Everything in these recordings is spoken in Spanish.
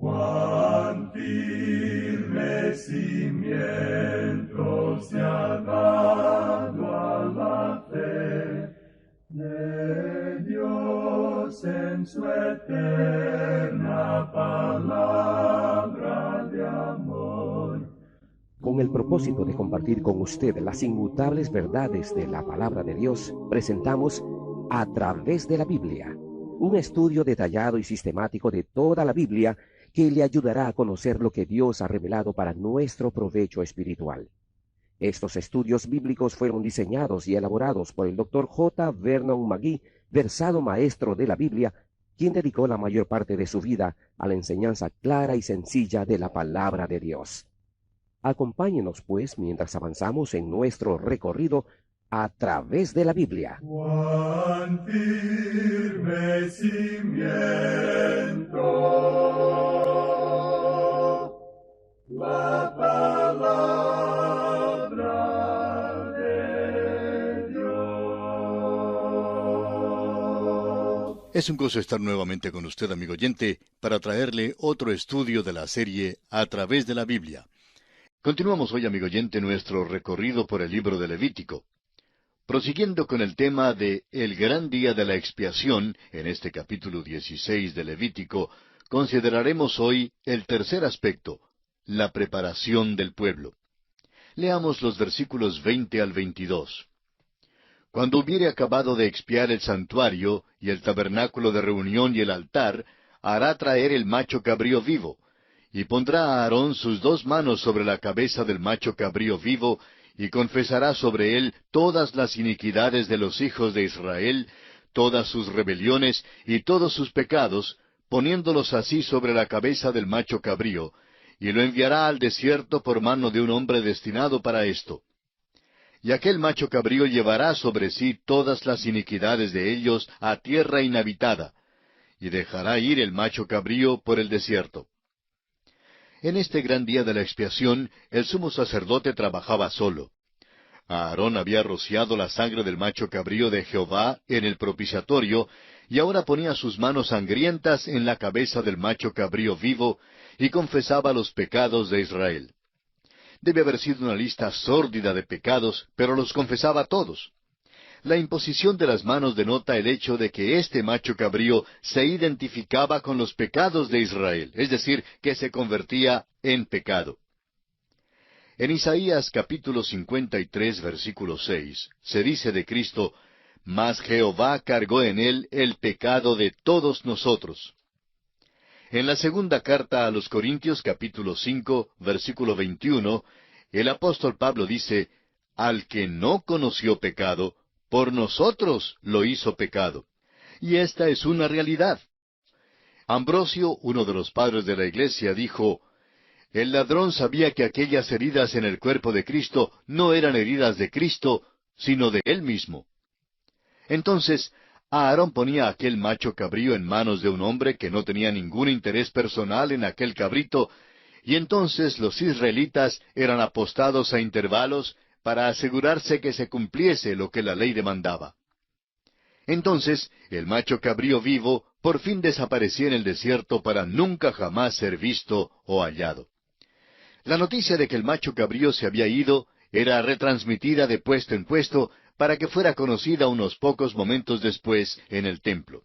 Cuán firme cimiento se ha dado a la fe de Dios en su eterna palabra de amor. Con el propósito de compartir con usted las inmutables verdades de la palabra de Dios, presentamos A través de la Biblia, un estudio detallado y sistemático de toda la Biblia que le ayudará a conocer lo que Dios ha revelado para nuestro provecho espiritual. Estos estudios bíblicos fueron diseñados y elaborados por el Dr. J. Vernon McGee, versado maestro de la Biblia, quien dedicó la mayor parte de su vida a la enseñanza clara y sencilla de la palabra de Dios. Acompáñenos, pues, mientras avanzamos en nuestro recorrido a través de la Biblia. Cuán firme cimiento la palabra de Dios. Es un gozo estar nuevamente con usted, amigo oyente, para traerle otro estudio de la serie A través de la Biblia. Continuamos hoy, amigo oyente, nuestro recorrido por el libro de Levítico. Prosiguiendo con el tema de el gran día de la expiación, en este capítulo 16 de Levítico, consideraremos hoy el tercer aspecto, la preparación del pueblo. Leamos los versículos 20 al 22. Cuando hubiere acabado de expiar el santuario, y el tabernáculo de reunión y el altar, hará traer el macho cabrío vivo, y pondrá a Aarón sus 2 manos sobre la cabeza del macho cabrío vivo, y confesará sobre él todas las iniquidades de los hijos de Israel, todas sus rebeliones y todos sus pecados, poniéndolos así sobre la cabeza del macho cabrío, y lo enviará al desierto por mano de un hombre destinado para esto. Y aquel macho cabrío llevará sobre sí todas las iniquidades de ellos a tierra inhabitada, y dejará ir el macho cabrío por el desierto. En este gran día de la expiación, el sumo sacerdote trabajaba solo. Aarón había rociado la sangre del macho cabrío de Jehová en el propiciatorio, y ahora ponía sus manos sangrientas en la cabeza del macho cabrío vivo, y confesaba los pecados de Israel. Debe haber sido una lista sórdida de pecados, pero los confesaba todos. La imposición de las manos denota el hecho de que este macho cabrío se identificaba con los pecados de Israel, es decir, que se convertía en pecado. En Isaías capítulo 53, versículo 6, se dice de Cristo, «Mas Jehová cargó en él el pecado de todos nosotros». En la segunda carta a los Corintios capítulo 5, versículo 21, el apóstol Pablo dice, «Al que no conoció pecado, por nosotros lo hizo pecado». Y esta es una realidad. Ambrosio, uno de los padres de la Iglesia, dijo, «El ladrón sabía que aquellas heridas en el cuerpo de Cristo no eran heridas de Cristo, sino de él mismo». Entonces, Aarón ponía aquel macho cabrío en manos de un hombre que no tenía ningún interés personal en aquel cabrito, y entonces los israelitas eran apostados a intervalos para asegurarse que se cumpliese lo que la ley demandaba. Entonces, el macho cabrío vivo por fin desaparecía en el desierto para nunca jamás ser visto o hallado. La noticia de que el macho cabrío se había ido era retransmitida de puesto en puesto para que fuera conocida unos pocos momentos después en el templo.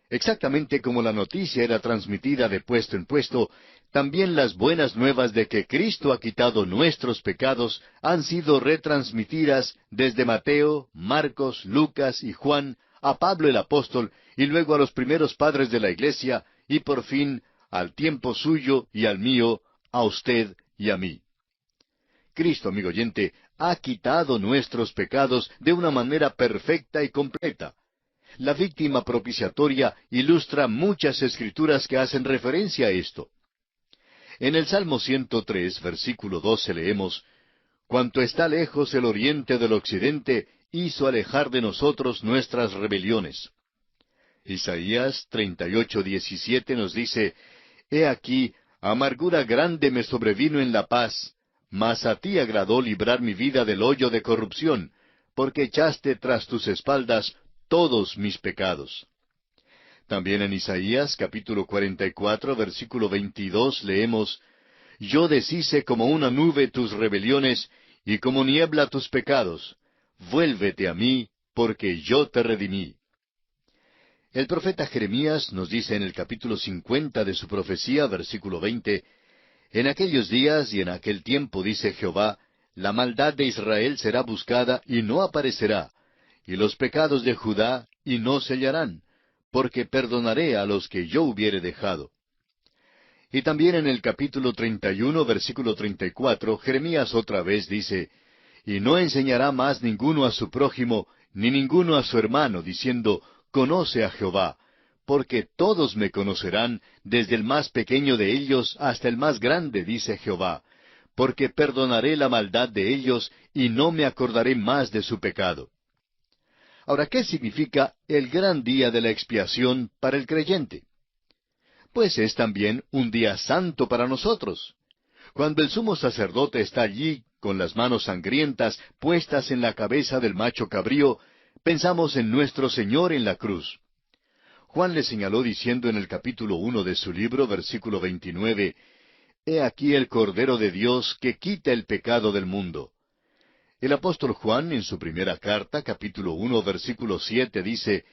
Exactamente como la noticia era transmitida de puesto en puesto, también las buenas nuevas de que Cristo ha quitado nuestros pecados han sido retransmitidas desde Mateo, Marcos, Lucas y Juan a Pablo el apóstol y luego a los primeros padres de la Iglesia y por fin al tiempo suyo y al mío, a usted y a mí. Cristo, amigo oyente, ha quitado nuestros pecados de una manera perfecta y completa. La víctima propiciatoria ilustra muchas escrituras que hacen referencia a esto. En el Salmo 103, versículo 12 leemos, «Cuanto está lejos el oriente del occidente, hizo alejar de nosotros nuestras rebeliones». Isaías 38, 17 nos dice, «He aquí, amargura grande me sobrevino en la paz, mas a ti agradó librar mi vida del hoyo de corrupción, porque echaste tras tus espaldas todos mis pecados». También en Isaías capítulo 44, versículo 22 leemos, Yo deshice como una nube tus rebeliones, y como niebla tus pecados. Vuélvete a mí, porque yo te redimí. El profeta Jeremías nos dice en el capítulo 50 de su profecía, versículo 20, En aquellos días y en aquel tiempo, dice Jehová, la maldad de Israel será buscada y no aparecerá, y los pecados de Judá y no se hallarán, porque perdonaré a los que yo hubiere dejado. Y también en el capítulo 31, versículo 34, Jeremías otra vez dice, Y no enseñará más ninguno a su prójimo, ni ninguno a su hermano, diciendo, Conoce a Jehová, porque todos me conocerán, desde el más pequeño de ellos hasta el más grande, dice Jehová, porque perdonaré la maldad de ellos, y no me acordaré más de su pecado. Ahora, ¿qué significa el gran día de la expiación para el creyente? Pues es también un día santo para nosotros. Cuando el sumo sacerdote está allí con las manos sangrientas puestas en la cabeza del macho cabrío, pensamos en nuestro Señor en la cruz. Juan le señaló diciendo en el capítulo 1 de su libro, versículo 29, He aquí el Cordero de Dios que quita el pecado del mundo. El apóstol Juan, en su primera carta, capítulo 1, versículo 7, dice,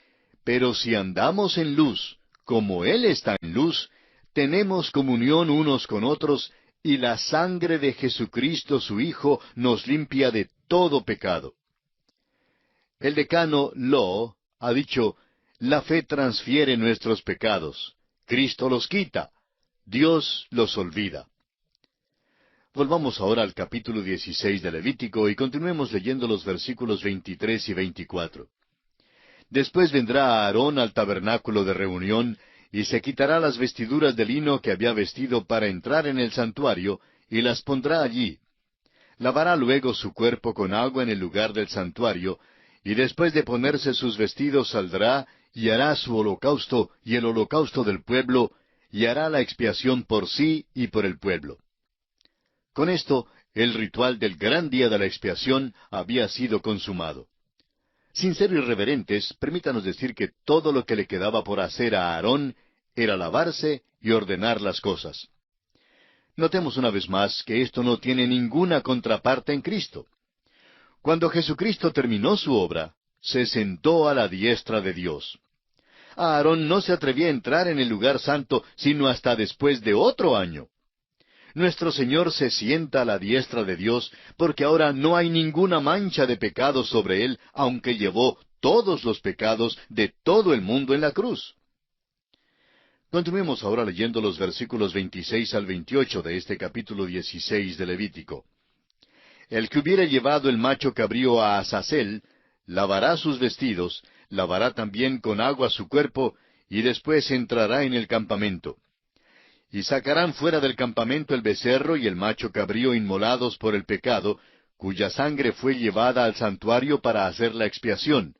Pero si andamos en luz, como Él está en luz, tenemos comunión unos con otros, y la sangre de Jesucristo su Hijo nos limpia de todo pecado. El decano Law ha dicho, la fe transfiere nuestros pecados. Cristo los quita. Dios los olvida. Volvamos ahora al capítulo 16 de Levítico y continuemos leyendo los versículos 23 y 24. Después vendrá Aarón al tabernáculo de reunión, y se quitará las vestiduras de lino que había vestido para entrar en el santuario, y las pondrá allí. Lavará luego su cuerpo con agua en el lugar del santuario, y después de ponerse sus vestidos saldrá, y hará su holocausto y el holocausto del pueblo, y hará la expiación por sí y por el pueblo. Con esto, el ritual del gran día de la expiación había sido consumado. Sin ser irreverentes, permítanos decir que todo lo que le quedaba por hacer a Aarón era lavarse y ordenar las cosas. Notemos una vez más que esto no tiene ninguna contraparte en Cristo. Cuando Jesucristo terminó su obra, se sentó a la diestra de Dios. Aarón no se atrevía a entrar en el lugar santo sino hasta después de otro año. Nuestro Señor se sienta a la diestra de Dios porque ahora no hay ninguna mancha de pecado sobre Él, aunque llevó todos los pecados de todo el mundo en la cruz. Continuemos ahora leyendo los versículos 26 al 28 de este capítulo 16 de Levítico. El que hubiere llevado el macho cabrío a Azazel, lavará sus vestidos, lavará también con agua su cuerpo, y después entrará en el campamento. Y sacarán fuera del campamento el becerro y el macho cabrío inmolados por el pecado, cuya sangre fue llevada al santuario para hacer la expiación,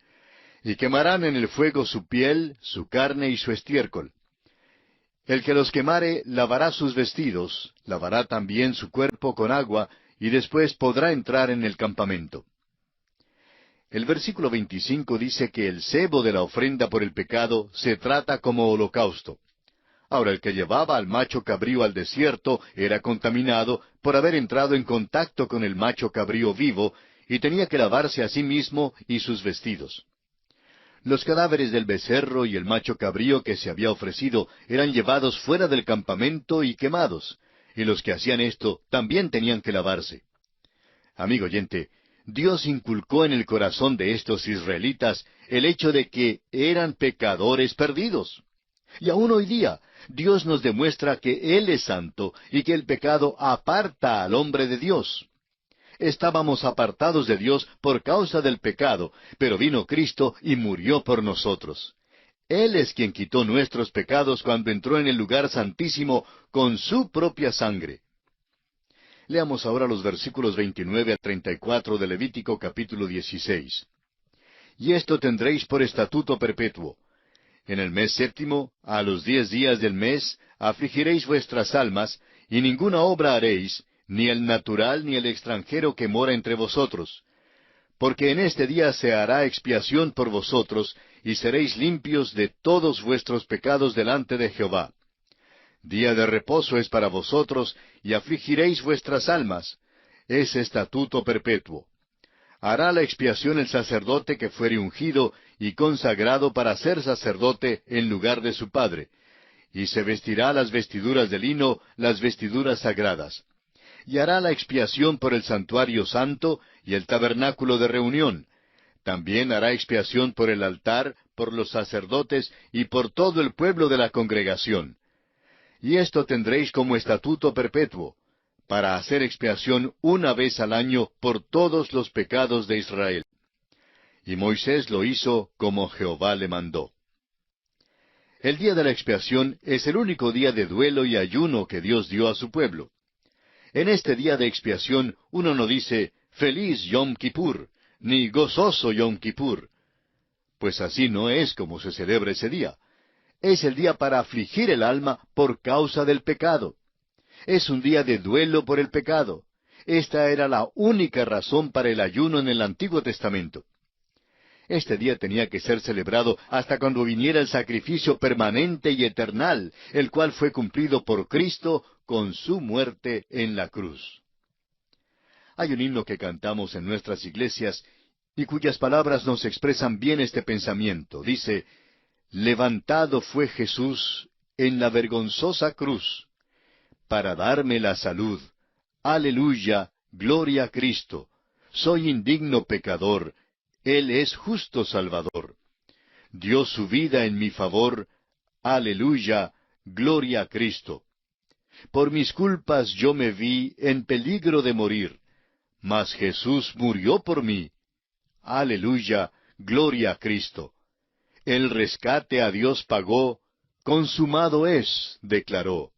y quemarán en el fuego su piel, su carne y su estiércol. El que los quemare lavará sus vestidos, lavará también su cuerpo con agua, y después podrá entrar en el campamento. El versículo 25 dice que el sebo de la ofrenda por el pecado se trata como holocausto. Ahora, el que llevaba al macho cabrío al desierto era contaminado por haber entrado en contacto con el macho cabrío vivo y tenía que lavarse a sí mismo y sus vestidos. Los cadáveres del becerro y el macho cabrío que se había ofrecido eran llevados fuera del campamento y quemados, y los que hacían esto también tenían que lavarse. Amigo oyente, Dios inculcó en el corazón de estos israelitas el hecho de que eran pecadores perdidos. Y aún hoy día, Dios nos demuestra que Él es santo y que el pecado aparta al hombre de Dios. Estábamos apartados de Dios por causa del pecado, pero vino Cristo y murió por nosotros. Él es quien quitó nuestros pecados cuando entró en el lugar santísimo con su propia sangre. Leamos ahora los versículos 29 a 34 de Levítico capítulo 16. Y esto tendréis por estatuto perpetuo. En el mes séptimo, a los 10 días del mes, afligiréis vuestras almas, y ninguna obra haréis, ni el natural ni el extranjero que mora entre vosotros. Porque en este día se hará expiación por vosotros, y seréis limpios de todos vuestros pecados delante de Jehová. Día de reposo es para vosotros, y afligiréis vuestras almas. Es estatuto perpetuo. Hará la expiación el sacerdote que fuere ungido y consagrado para ser sacerdote en lugar de su padre, y se vestirá las vestiduras de lino, las vestiduras sagradas. Y hará la expiación por el santuario santo y el tabernáculo de reunión. También hará expiación por el altar, por los sacerdotes y por todo el pueblo de la congregación. Y esto tendréis como estatuto perpetuo, para hacer expiación una vez al año por todos los pecados de Israel. Y Moisés lo hizo como Jehová le mandó. El día de la expiación es el único día de duelo y ayuno que Dios dio a su pueblo. En este día de expiación uno no dice, «Feliz Yom Kippur», ni «Gozoso Yom Kippur», pues así no es como se celebra ese día. Es el día para afligir el alma por causa del pecado. Es un día de duelo por el pecado. Esta era la única razón para el ayuno en el Antiguo Testamento. Este día tenía que ser celebrado hasta cuando viniera el sacrificio permanente y eternal, el cual fue cumplido por Cristo con su muerte en la cruz. Hay un himno que cantamos en nuestras iglesias y cuyas palabras nos expresan bien este pensamiento. Dice, «Levantado fue Jesús en la vergonzosa cruz, para darme la salud. Aleluya, gloria a Cristo. Soy indigno pecador, Él es justo Salvador. Dio su vida en mi favor. Aleluya, gloria a Cristo. Por mis culpas yo me vi en peligro de morir, mas Jesús murió por mí. Aleluya, gloria a Cristo. El rescate a Dios pagó, consumado es, declaró.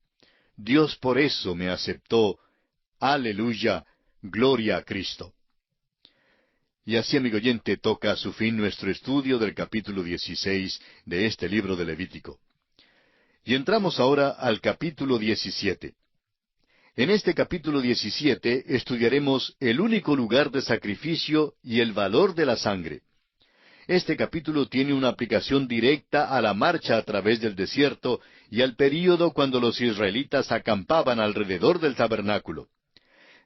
Dios por eso me aceptó. Aleluya, gloria a Cristo». Y así, amigo oyente, toca a su fin nuestro estudio del capítulo 16 de este libro de Levítico. Y entramos ahora al capítulo 17. En este capítulo 17 estudiaremos el único lugar de sacrificio y el valor de la sangre. Este capítulo tiene una aplicación directa a la marcha a través del desierto y al período cuando los israelitas acampaban alrededor del tabernáculo.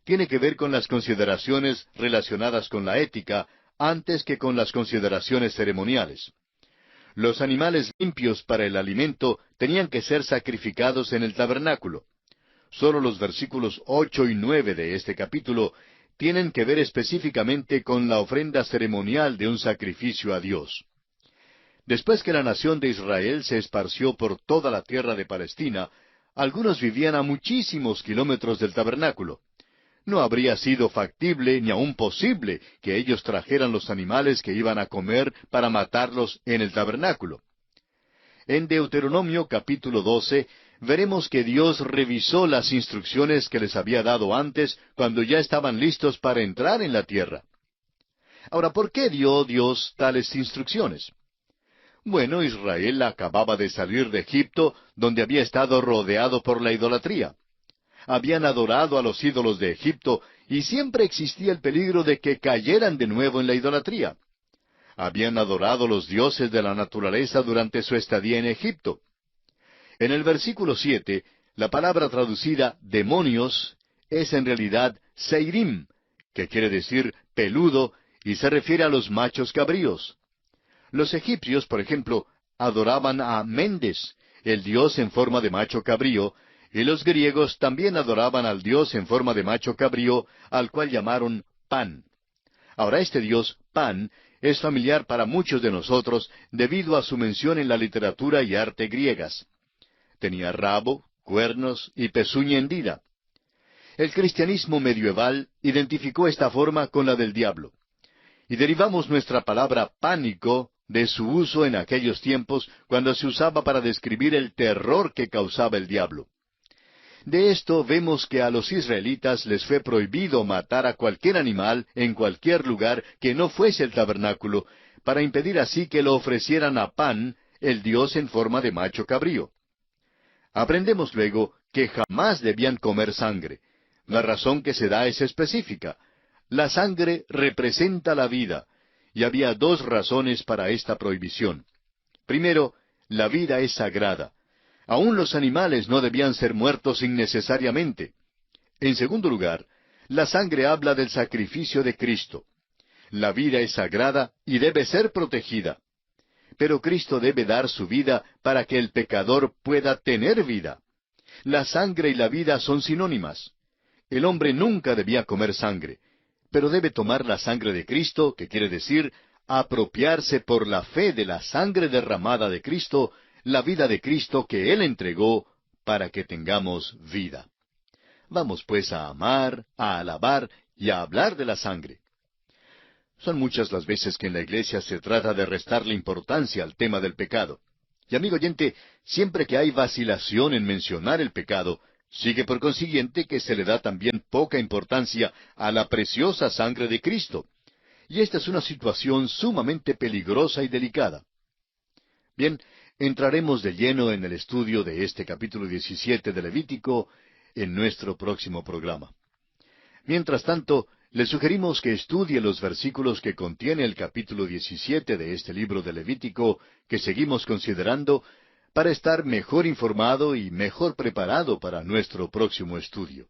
Tiene que ver con las consideraciones relacionadas con la ética antes que con las consideraciones ceremoniales. Los animales limpios para el alimento tenían que ser sacrificados en el tabernáculo. Solo los versículos 8 y 9 de este capítulo tienen que ver específicamente con la ofrenda ceremonial de un sacrificio a Dios. Después que la nación de Israel se esparció por toda la tierra de Palestina, algunos vivían a muchísimos kilómetros del tabernáculo. No habría sido factible ni aun posible que ellos trajeran los animales que iban a comer para matarlos en el tabernáculo. En Deuteronomio capítulo 12 veremos que Dios revisó las instrucciones que les había dado antes cuando ya estaban listos para entrar en la tierra. Ahora, ¿por qué dio Dios tales instrucciones? Bueno, Israel acababa de salir de Egipto, donde había estado rodeado por la idolatría. Habían adorado a los ídolos de Egipto y siempre existía el peligro de que cayeran de nuevo en la idolatría. Habían adorado los dioses de la naturaleza durante su estadía en Egipto. En el versículo 7, la palabra traducida demonios es en realidad seirim, que quiere decir peludo, y se refiere a los machos cabríos. Los egipcios, por ejemplo, adoraban a Mendes, el dios en forma de macho cabrío, y los griegos también adoraban al dios en forma de macho cabrío, al cual llamaron Pan. Ahora, este dios, Pan, es familiar para muchos de nosotros debido a su mención en la literatura y arte griegas. Tenía rabo, cuernos y pezuña hendida. El cristianismo medieval identificó esta forma con la del diablo. Y derivamos nuestra palabra pánico de su uso en aquellos tiempos cuando se usaba para describir el terror que causaba el diablo. De esto vemos que a los israelitas les fue prohibido matar a cualquier animal en cualquier lugar que no fuese el tabernáculo, para impedir así que lo ofrecieran a Pan, el dios en forma de macho cabrío. Aprendemos luego que jamás debían comer sangre. La razón que se da es específica. La sangre representa la vida, y había dos razones para esta prohibición. Primero, la vida es sagrada. Aún los animales no debían ser muertos innecesariamente. En segundo lugar, la sangre habla del sacrificio de Cristo. La vida es sagrada y debe ser protegida. Pero Cristo debe dar su vida para que el pecador pueda tener vida. La sangre y la vida son sinónimas. El hombre nunca debía comer sangre, pero debe tomar la sangre de Cristo, que quiere decir apropiarse por la fe de la sangre derramada de Cristo, la vida de Cristo que Él entregó para que tengamos vida. Vamos pues a amar, a alabar y a hablar de la sangre. Son muchas las veces que en la iglesia se trata de restarle importancia al tema del pecado. Y amigo oyente, siempre que hay vacilación en mencionar el pecado, sigue por consiguiente que se le da también poca importancia a la preciosa sangre de Cristo. Y esta es una situación sumamente peligrosa y delicada. Bien, entraremos de lleno en el estudio de este capítulo 17 de Levítico en nuestro próximo programa. Mientras tanto, le sugerimos que estudie los versículos que contiene el capítulo 17 de este libro de Levítico que seguimos considerando para estar mejor informado y mejor preparado para nuestro próximo estudio.